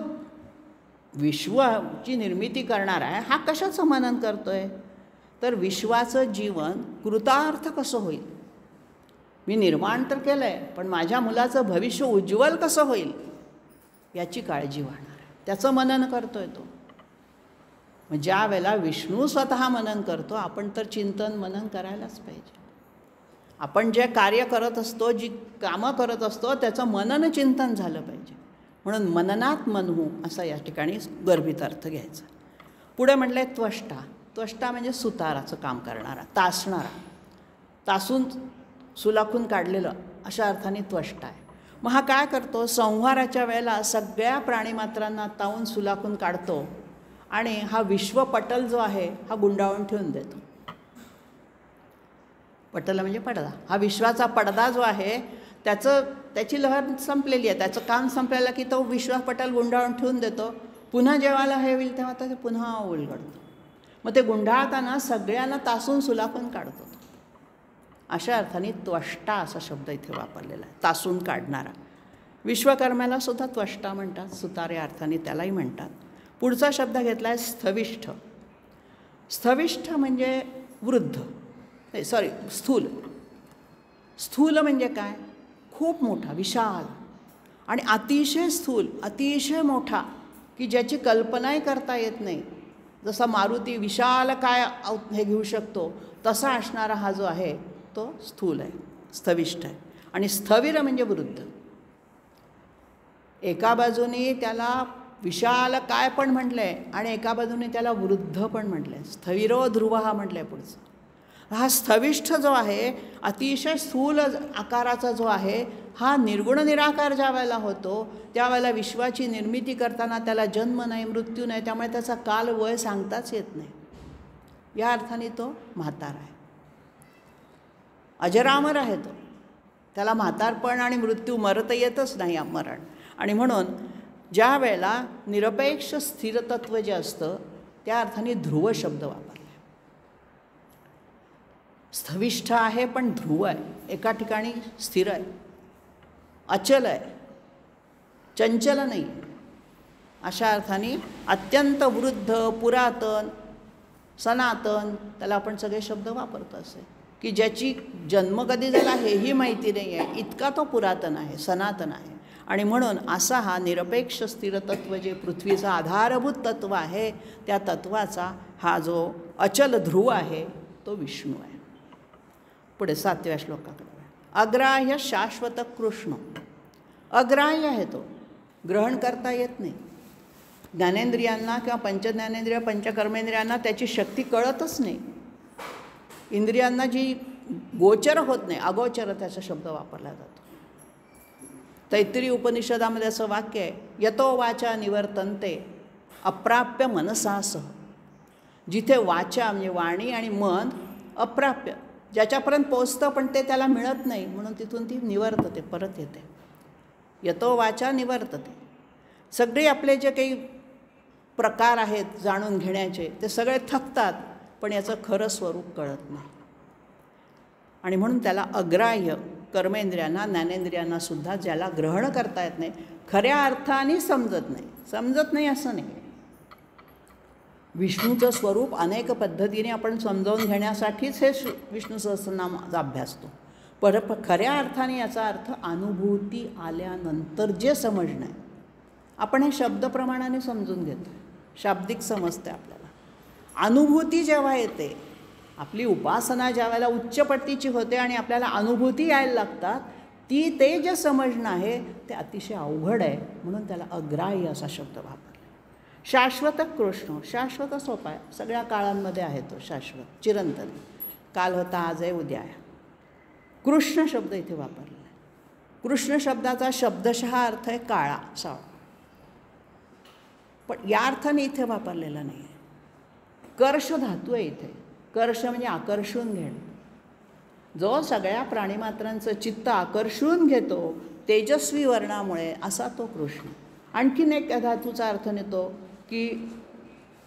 S1: विश्वाची निर्मिती करणारा आहे हा कशाचं मनन करतो आहे? तर विश्वाचं जीवन कृतार्थ कसं होईल. मी निर्माण तर केलं आहे, पण माझ्या मुलाचं भविष्य उज्ज्वल कसं होईल याची काळजी वाहणार आहे, त्याचं मनन करतो आहे तो. मग ज्या वेळेला विष्णू स्वतः मनन करतो, आपण तर चिंतन मनन करायलाच पाहिजे. आपण जे कार्य करत असतो, जी कामं करत असतो त्याचं मनन चिंतन झालं पाहिजे. म्हणून मननात मनहू असा या ठिकाणी गर्भित अर्थ घ्यायचा. पुढे म्हटलं आहे त्वष्टा. त्वष्टा म्हणजे सुताराचं काम करणारा, तासणारा, तासून सुलाखून काढलेलं, अशा अर्थाने त्वष्टा आहे. मग हा काय करतो? संहाराच्या वेळेला सगळ्या प्राणीमात्रांना तावून सुलाखून काढतो आणि हा विश्वपटल जो आहे हा गुंडाळून ठेवून देतो. पटल म्हणजे पडदा. हा विश्वाचा पडदा जो आहे त्याची लहर संपलेली आहे, त्याचं काम संपलेलं की तो विश्वपटल गुंडाळून ठेवून देतो. पुन्हा जेव्हा हे होईल तेव्हा ते पुन्हा उलगडतो. मग ते गुंडाळताना सगळ्यांना तासून सुलाखून काढतो. अशा अर्थाने त्वष्टा असा शब्द इथे वापरलेला आहे, तासून काढणारा. विश्वकर्म्याला सुद्धा त्वष्टा म्हणतात, सुतार्या अर्थाने त्यालाही म्हणतात. पुढचा शब्द घेतला आहे स्थविष्ठ. स्थविष्ठ म्हणजे वृद्ध, स्थूल. स्थूल म्हणजे काय? खूप मोठा, विशाल आणि अतिशय स्थूल, अतिशय मोठा, की ज्याची कल्पनाही करता येत नाही. जसा मारुती विशाल काय हे घेऊ शकतो तसा असणारा हा जो आहे तो स्थूल आहे, स्थविष्ठ आहे. आणि स्थविर म्हणजे वृद्ध. एका बाजूने त्याला विशाल काय पण म्हटलं आहे आणि एका बाजूने त्याला वृद्ध पण म्हटलं आहे. स्थविरो ध्रुव हा म्हटलं आहे पुढचं. हा स्थविष्ठ जो आहे, अतिशय स्थूल आकाराचा जो आहे, हा निर्गुण निराकार ज्या वेळेला होतो त्यावेळेला विश्वाची निर्मिती करताना त्याला जन्म नाही, मृत्यू नाही, त्यामुळे त्याचा काल वय सांगताच येत नाही. या अर्थाने तो म्हातारा आहे, अजरामर आहे तो. त्याला म्हातारपण आणि मृत्यू मरता येतच नाही, मरण. आणि म्हणून ज्या वेळेला निरपेक्ष स्थिरतत्व जे असतं त्या अर्थाने ध्रुव शब्द वापरला. स्थविष्ठ आहे पण ध्रुव आहे, एका ठिकाणी स्थिर आहे, अचल आहे, चंचल नाही. अशा अर्थाने अत्यंत वृद्ध, पुरातन, सनातन, त्याला आपण सगळे शब्द वापरतो असे, की ज्याची जन्म कधी झाला हेही माहिती नाही आहे, इतका तो पुरातन आहे, सनातन आहे. आणि म्हणून असा हा निरपेक्ष स्थिर तत्व जे पृथ्वीचा आधारभूत तत्व आहे त्या तत्वाचा हा जो अचल ध्रुव आहे तो विष्णू आहे. पुढे 7व्या श्लोकाकडे. अग्राह्य शाश्वत कृष्ण. अग्राह्य आहे तो, ग्रहण करता येत नाही. ज्ञानेंद्रियांना किंवा पंचज्ञानेंद्रिय पंचकर्मेंद्रियांना त्याची शक्ती कळतच नाही. इंद्रियांना जी गोचर होत नाही, अगोचर त्याचा शब्द वापरला जातो. तैत्तिरीय उपनिषदामध्ये असं वाक्य आहे, यतो वाचा निवर्तन्ते अप्राप्य मनसासह. जिथे वाचा म्हणजे वाणी आणि मन अप्राप्य, ज्याच्यापर्यंत पोचतं पण ते त्याला मिळत नाही, म्हणून तिथून ती निवर्तते, परत येते. यतो वाचा निवर्तते. सगळे आपले जे काही प्रकार आहेत जाणून घेण्याचे ते सगळे थकतात, पण याचं खरं स्वरूप कळत नाही. आणि म्हणून त्याला अग्राह्य, कर्मेंद्रियांना ज्ञानेंद्रियांना सुद्धा ज्याला ग्रहण करता येत नाही, खऱ्या अर्थाने समजत नाही. समजत नाही असं नाही. विष्णूचं स्वरूप अनेक पद्धतीने आपण समजावून घेण्यासाठीच हे विष्णू सहस्रनामाचा अभ्यासतो. पण खऱ्या अर्थाने याचा अर्थ अनुभूती आल्यानंतर जे समजणं आहे, आपण हे शब्दप्रमाणाने समजून घेतो, शाब्दिक समजते आपल्याला. अनुभूती जेव्हा येते, आपली उपासना ज्या वेळेला उच्च पट्टीची होते आणि आपल्याला अनुभूती यायला लागतात, ते जे समजणं आहे ते अतिशय अवघड आहे, म्हणून त्याला अग्राह्य असा शब्द वापरला. शाश्वत कृष्ण. शाश्वत सोपा आहे, सगळ्या काळांमध्ये आहे तो शाश्वत, चिरंतन. काल होता, आज आहे, उद्या आहे. कृष्ण शब्द इथे वापरला आहे. कृष्ण शब्दाचा शब्दशः अर्थ आहे काळा, सावळा, पण या अर्थाने इथे वापरलेला नाही आहे. कर्ष धातू आहे इथे. कर्ष म्हणजे आकर्षून घेणं. जो सगळ्या प्राणीमात्रांचं चित्त आकर्षून घेतो तेजस्वी वर्णामुळे, असा तो कृष्ण. आणखीन एक धातूचा अर्थ नेतो की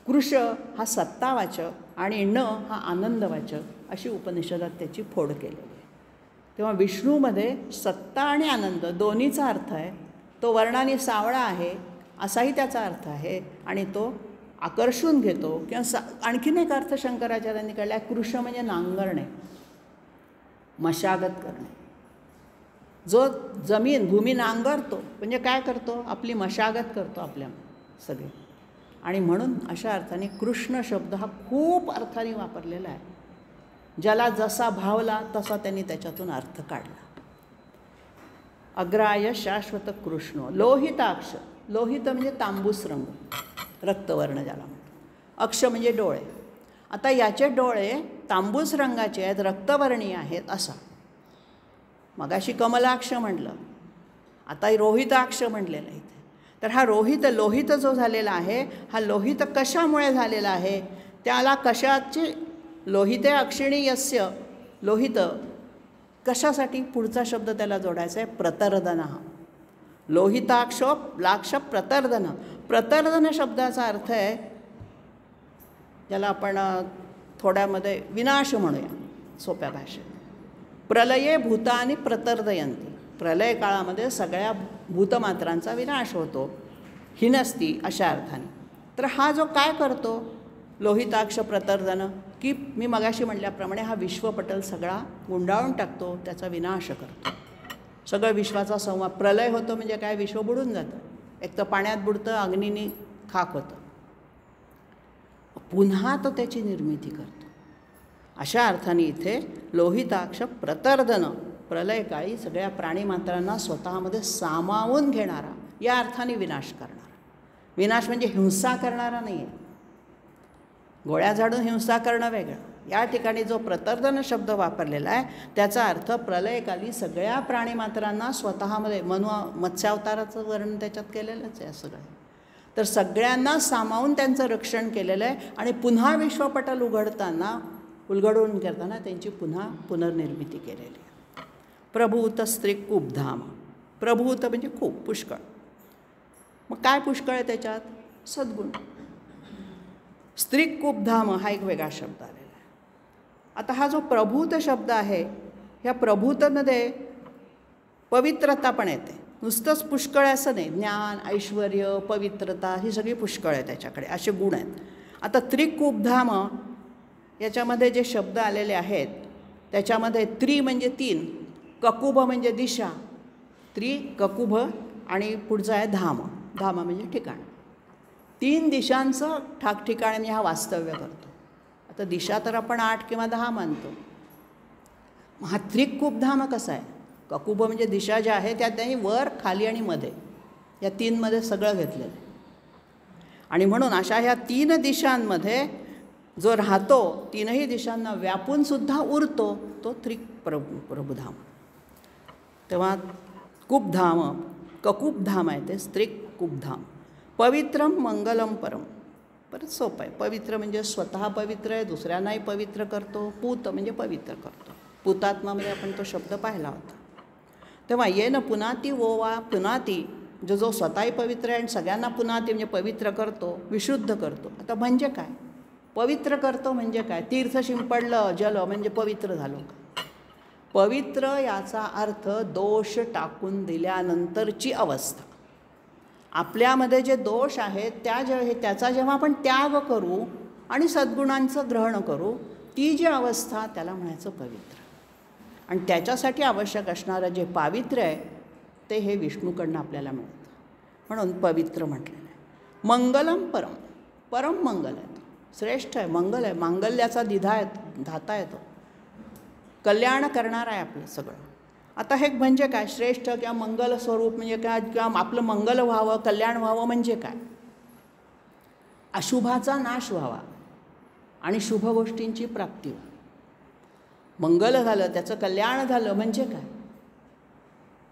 S1: कृष हा सत्तावाचक आणि न हा आनंदवाचक, अशी उपनिषदात त्याची फोड केलेली आहे. तेव्हा विष्णूमध्ये सत्ता आणि आनंद दोन्हीचा अर्थ आहे. तो वर्णाने सावळा आहे असाही त्याचा अर्थ आहे, आणि तो आकर्षून घेतो. किंवा आणखीन एक अर्थ शंकराचार्यांनी काढला आहे, कृष म्हणजे नांगरणे, मशागत करणे. जो भूमी नांगरतो म्हणजे काय करतो, आपली मशागत करतो आपल्या सगळे. आणि म्हणून अशा अर्थाने कृष्ण शब्द हा खूप अर्थाने वापरलेला आहे. ज्याला जसा भावला तसा त्यांनी त्याच्यातून अर्थ काढला. अग्राह्य शाश्वत कृष्ण. लोहिताक्ष. लोहित म्हणजे तांबूस रंग, रक्तवर्ण ज्याला म्हणतो. अक्ष म्हणजे डोळे. आता याचे डोळे तांबूस रंगाचे आहेत, रक्तवर्णीय आहेत असा. मगाशी कमलाक्ष म्हटलं, आता रोहिताक्ष म्हटलेलं आहे इथे. तर हा लोहित जो झालेला आहे, हा लोहित कशामुळे झालेला आहे, त्याला कशाची लोहिते अक्षिणी यस्य. लोहित कशासाठी, पुढचा शब्द त्याला जोडायचा आहे, प्रतर्दन. लोहिताक्ष लाक्ष प्रतर्दन. प्रतर्दन शब्दाचा अर्थ आहे, ज्याला आपण थोड्यामध्ये विनाश म्हणूया सोप्या भाषेत. प्रलये भूतानि प्रतर्दयन्ति. प्रलय काळामध्ये सगळ्या भूतमात्रांचा विनाश होतो, हिनस्ती अशा अर्थाने. तर हा जो काय करतो लोहिताक्ष प्रतर्दन, की मी मगाशी म्हटल्याप्रमाणे हा विश्वपटल सगळा गुंडाळून टाकतो, त्याचा विनाश करतो. सगळं विश्वाचा संवाद. प्रलय होतो म्हणजे काय, विश्व बुडून जातं. एक तर पाण्यात बुडतं, अग्नीने खाक होतं, पुन्हा तो त्याची निर्मिती करतो. अशा अर्थाने इथे लोहिताक्ष प्रतर्दन, प्रलयकाळी सगळ्या प्राणीमात्रांना स्वतःमध्ये सामावून घेणारा, या अर्थाने विनाश करणारा. विनाश म्हणजे हिंसा करणारा नाही आहे, गोळ्या झाडून हिंसा करणं वेगळं. या ठिकाणी जो प्रतर्दन शब्द वापरलेला आहे त्याचा अर्थ प्रलयकाली सगळ्या प्राणीमात्रांना स्वतःमध्ये, मत्स्यावताराचं वर्णन त्याच्यात केलेलंच आहे सगळं. तर सगळ्यांना सामावून त्यांचं रक्षण केलेलं आहे आणि पुन्हा विश्वपटल उलगडून करताना त्यांची पुन्हा पुनर्निर्मिती केलेली आहे. प्रभूत स्त्रीकुब्धाम. प्रभूत म्हणजे खूप, पुष्कळ. मग काय पुष्कळ आहे त्याच्यात, सद्गुण. स्त्रीकुब्धाम हा एक वेगळा शब्द आलेला आहे. आता हा जो प्रभूत शब्द आहे, ह्या प्रभूतमध्ये पवित्रता पण येते. नुसतंच पुष्कळ असं नाही, ज्ञान, ऐश्वर, पवित्रता ही सगळी पुष्कळ आहे त्याच्याकडे, असे गुण आहेत. आता त्रिकुब्धाम याच्यामध्ये जे शब्द आलेले आहेत त्याच्यामध्ये त्रि म्हणजे 3, ककुभ म्हणजे दिशा, त्रि ककुभ, आणि पुढचं आहे धाम. धाम म्हणजे ठिकाण. 3 दिशांचं ठिकाण म्हणजे हा वास्तव्य करतो. आता दिशा तर आपण 8 किंवा 10 मानतो. हा त्रिकुब्धाम कसा आहे, ककुभ म्हणजे दिशा ज्या आहेत त्या त्यांनी वर, खाली आणि मध्ये, या 3मध्ये सगळं घेतलेलं आहे. आणि म्हणून अशा ह्या 3 दिशांमध्ये जो राहतो, 3ही दिशांना व्यापूनसुद्धा उरतो, तो प्रभुधाम. तेव्हा कुब्धाम, ककुब्धाम आहे ते स्त्रीकुब्धाम. पवित्रम मंगलम परम. परत सोपं आहे. पवित्र म्हणजे स्वतः पवित्र आहे, दुसऱ्यांनाही पवित्र करतो. पूत म्हणजे पवित्र करतो. पुतात्मामध्ये आपण तो शब्द पाहिला होता. तेव्हा येन पुनाती ओवा पुनाती, जो स्वतःही पवित्र आहे आणि सगळ्यांना पुनाती म्हणजे पवित्र करतो, विशुद्ध करतो. आता म्हणजे काय, पवित्र करतो म्हणजे काय, तीर्थ शिंपडलं जल म्हणजे पवित्र झालो का. पवित्र याचा अर्थ दोष टाकून दिल्यानंतरची अवस्था. आपल्यामध्ये जे दोष आहेत त्याचा जेव्हा आपण त्याग करू आणि सद्गुणांचं ग्रहण करू, ती जी अवस्था त्याला म्हणायचं पवित्र. आणि त्याच्यासाठी आवश्यक असणारं जे पावित्र्य आहे ते हे विष्णूकडनं आपल्याला मिळतं, म्हणून पवित्र म्हटलेलं आहे. मंगलम परम. परम मंगल आहे, श्रेष्ठ आहे, मंगल आहे, मांगल्याचा धाता येतो, कल्याण करणार आहे आपलं सगळं. आता हे म्हणजे काय, श्रेष्ठ किंवा मंगल स्वरूप म्हणजे काय, किंवा आपलं मंगल व्हावं, कल्याण व्हावं म्हणजे काय, अशुभाचा नाश व्हावा आणि शुभ गोष्टींची प्राप्ती व्हावी. मंगल झालं, त्याचं कल्याण झालं म्हणजे काय.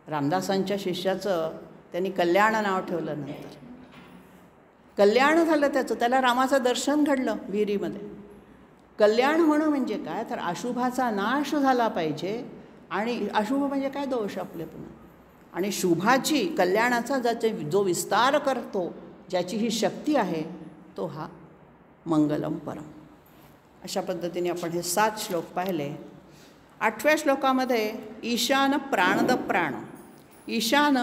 S1: रामदासांच्या शिष्याचं त्यांनी कल्याण नाव ठेवलं. नंतर कल्याण झालं त्याचं, त्याला रामाचं दर्शन घडलं विहिरीमध्ये. कल्याण होणं म्हणजे काय, तर अशुभाचा नाश झाला पाहिजे. आणि अशुभ म्हणजे काय, दोष आपले पुन्हा. आणि शुभाची, कल्याणाचा जो विस्तार करतो, ज्याची ही शक्ती आहे, तो हा मंगलम परम. अशा पद्धतीने आपण हे 7 श्लोक पाहिले. 8व्या श्लोकामध्ये ईशान प्राणद प्राण. ईशान,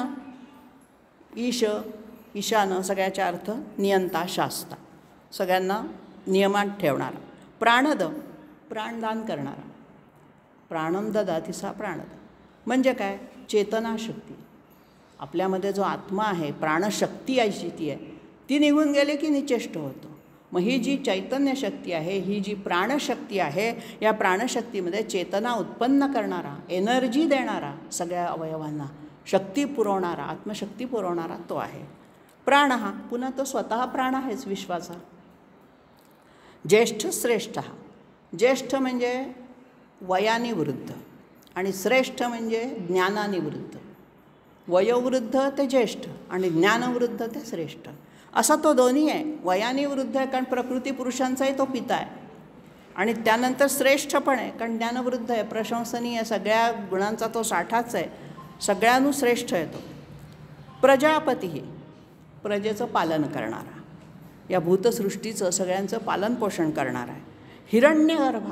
S1: ईशान सगळ्याचा अर्थ नियंता, शास्ता, सगळ्यांना नियमात ठेवणारा. प्राणद, प्राणदान करणारा. प्राणम ददाति सा प्राणद म्हणजे काय, चेतनाशक्ती. आपल्यामध्ये जो आत्मा आहे, प्राणशक्ती अशी ती आहे, ती निघून गेली की निचेष्ट होतो. मग ही जी चैतन्य शक्ती आहे, ही जी प्राणशक्ती आहे, या प्राणशक्तीमध्ये चेतना उत्पन्न करणारा, एनर्जी देणारा, सगळ्या अवयवांना शक्ती पुरवणारा, आत्मशक्ती पुरवणारा तो आहे प्राण. हा पुन्हा तो स्वतः प्राण आहेच विश्वाचा. ज्येष्ठ श्रेष्ठ. ज्येष्ठ म्हणजे वयाने वृद्ध आणि श्रेष्ठ म्हणजे ज्ञानाने वृद्ध. वयोवृद्ध ते ज्येष्ठ आणि ज्ञानवृद्ध ते श्रेष्ठ, असा तो दोन्ही आहे. वयाने वृद्ध आहे कारण प्रकृती पुरुषांचाही तो पिता आहे, आणि त्यानंतर श्रेष्ठ पण आहे कारण ज्ञानवृद्ध आहे, प्रशंसनीय, सगळ्या गुणांचा तो साठाच आहे, सगळ्यांनु श्रेष्ठ आहे तो. प्रजापती, प्रजेचं पालन करणारा, या भूतसृष्टीचं सगळ्यांचं पालनपोषण करणारा आहे. हिरण्यगर्भ,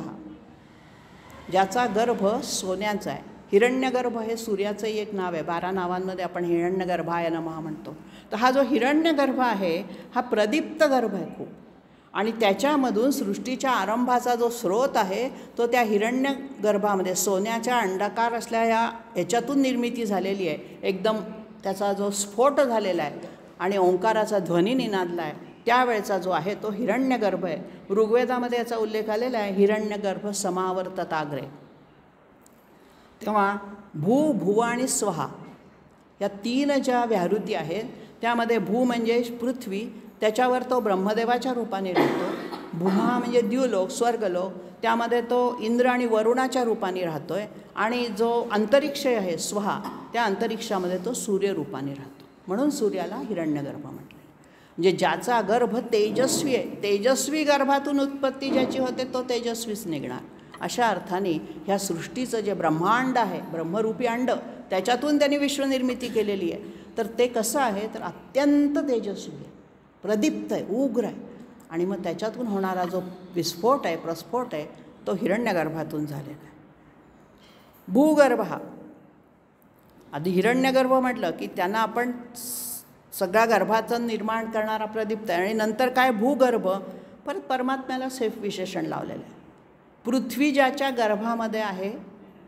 S1: ज्याचा गर्भ सोन्याचा आहे. हिरण्यगर्भ हे सूर्याचंही एक नाव आहे. 12 नावांमध्ये आपण हिरण्यगर्भाय नमः म्हणतो. तर हा जो हिरण्यगर्भ आहे हा प्रदीप्त गर्भ आहे खूप, आणि त्याच्यामधून सृष्टीच्या आरंभाचा जो स्रोत आहे तो त्या हिरण्यगर्भामध्ये सोन्याच्या अंडाकार असल्या ह्याच्यातून निर्मिती झालेली आहे. एकदम त्याचा जो स्फोट झालेला आहे आणि ओंकाराचा ध्वनी निनादला आहे त्यावेळचा जो आहे तो हिरण्यगर्भ आहे. ऋग्वेदामध्ये याचा उल्लेख आलेला आहे, हिरण्यगर्भ समावर्तताग्रे. तेव्हा भू, भुव आणि स्वहा या 3 ज्या व्याहृती आहेत त्यामध्ये भू म्हणजे पृथ्वी, त्याच्यावर तो ब्रह्मदेवाच्या रूपाने राहतो. भूमा म्हणजे द्युलोक, स्वर्गलोक, त्यामध्ये तो इंद्र आणि वरुणाच्या रूपाने राहतो आहे. आणि जो अंतरिक्ष आहे स्वहा, त्या अंतरिक्षामध्ये तो सूर्य रूपाने राहतो. म्हणून सूर्याला हिरण्यगर्भ म्हटलं. म्हणजे ज्याचा गर्भ तेजस्वी आहे, तेजस्वी गर्भातून उत्पत्ती ज्याची होते तो तेजस्वीच निघणार. अशा अर्थाने ह्या सृष्टीचं जे ब्रह्मांड आहे, ब्रह्मरूपी अंड, त्याच्यातून त्यांनी विश्वनिर्मिती केलेली आहे. तर ते कसं आहे तर अत्यंत तेजस्वी आहे, प्रदीप्त आहे, उग्र आहे. आणि मग त्याच्यातून होणारा जो विस्फोट आहे, प्रस्फोट आहे, तो हिरण्यगर्भातून झालेला आहे. भूगर्भ हा आधी हिरण्यगर्भ म्हटलं की त्यांना आपण सगळ्या गर्भाचं निर्माण करणारा प्रदीप्त आहे. आणि नंतर काय भूगर्भ, परत परमात्म्याला सेफ विशेषण लावलेलं आहे. पृथ्वी ज्याच्या गर्भामध्ये आहे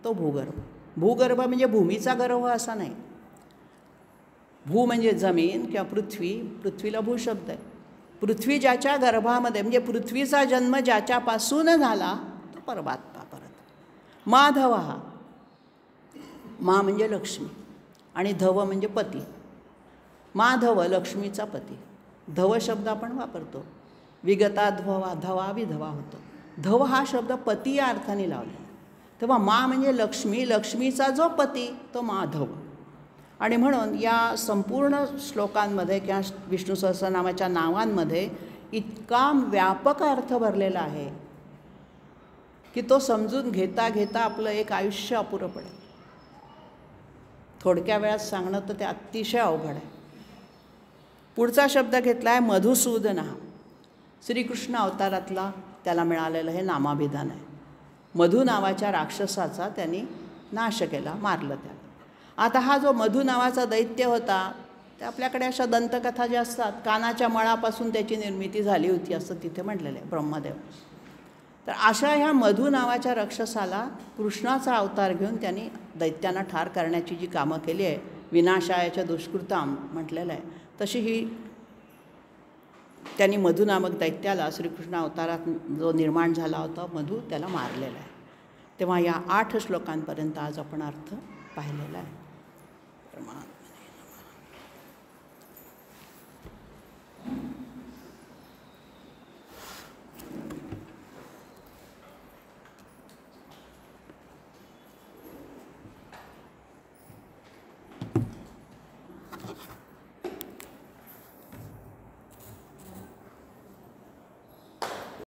S1: तो भूगर्भ. भूगर्भ म्हणजे भूमीचा गर्भ असा नाही. भू म्हणजे जमीन किंवा पृथ्वी, पृथ्वीला भू शब्द आहे. पृथ्वी ज्याच्या गर्भामध्ये म्हणजे पृथ्वीचा जन्म ज्याच्यापासून झाला तो परमात्मा परत. माधव हा, मा म्हणजे लक्ष्मी आणि धव म्हणजे पती. माधव लक्ष्मीचा पती. धव शब्द आपण वापरतो, विगता धवा, धवा विधवा होतो. धव हा शब्द पती या अर्थाने लावलेला. तेव्हा मा म्हणजे लक्ष्मी, लक्ष्मीचा जो पती तो माधव. आणि म्हणून या संपूर्ण श्लोकांमध्ये किंवा विष्णू सहस्रनामाच्या नावांमध्ये इतका व्यापक अर्थ भरलेला आहे की तो समजून घेता घेता आपलं एक आयुष्य अपुरं पडेल. थोडक्या वेळात सांगणं तर ते अतिशय अवघड आहे. पुढचा शब्द घेतला आहे मधुसूदन. हा श्रीकृष्ण अवतारातला त्याला मिळालेलं हे नामाभिधान आहे. मधु नावाच्या राक्षसाचा त्यांनी नाश केला, मारलं त्याला. आता हा जो मधु नावाचा दैत्य होता, ते आपल्याकडे अशा दंतकथा ज्या असतात, कानाच्या मळापासून त्याची निर्मिती झाली होती असं तिथे म्हटलेलं आहे ब्रह्मदेव. तर अशा ह्या मधु नावाच्या राक्षसाला कृष्णाचा अवतार घेऊन त्यांनी दैत्यांना ठार करण्याची जी कामं केली आहे, विनाशायाच्या दुष्कृताम म्हटलेलं आहे, तशी ही त्यांनी मधु नामक दैत्याला श्रीकृष्ण अवतारात जो निर्माण झाला होता मधु, त्याला मारलेला आहे. तेव्हा या 8 श्लोकांपर्यंत आज आपण अर्थ पाहिलेला आहे. प्रमाण